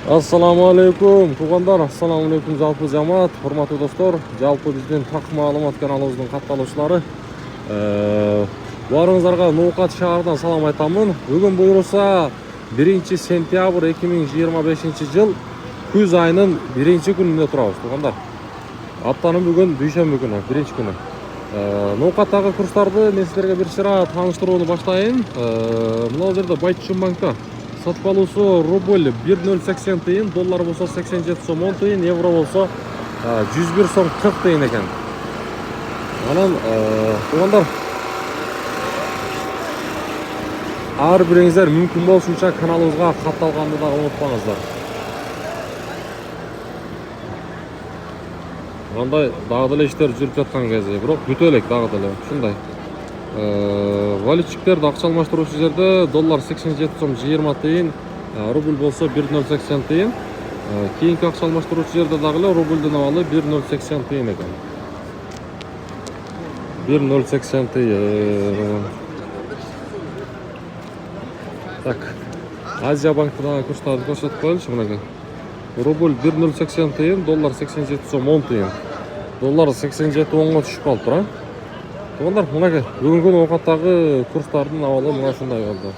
Assalamu alaikum tug'anlar, assalomu alaykum жалпы jamoat, hurmatli do'stlar. Жалпы bizning haq ma'lumot kanalımızın qatnashchilari. Baringizlarga No'qat shahridan salom aytaman. Bugun buyursa 1-sentyabr 2025-yil kuz ayının 1-kunida turamiz tug'anlar. Haftaning bugun dushanba kuni, 1-kuni. No'qatdagi kurslarni men sizlarga bir sira tanishtiruvni boshlayman. Mana yerda Baytchunbankda satып алусы рубль 1.080 тиын, доллар болса 87 сом 10 тиын, евро болса 101 сом 40 тиын екен. Анан тугандар, ар бириңиздер мүмкүн болушунча каналыбызга катталганды да унутпаңыздар. Мындай дагы деле иштер жүрүп жаткан кезде, бирок бүтө элек дагы деле ушундай. Валютчиктерди акча алмаштыруучу жерде доллар 87 сом 20 тиын, рубль болсо 1.080 тиын. Кийинки акча алмаштыруучу жерде дагы эле рубльдин абалы 1.080 тиын экен. 1.080 тиын. Так. Азия банкына курстарды көрсөтүп коелучу мынакей. Рубль 1.080 тиын, доллар 87 сом 10 тиын. Доллар 87 10го түшүп калыптыр, Тугандар, мынакей бүгүнкү Но'каттагы курстардын абалы мына ушундай болду.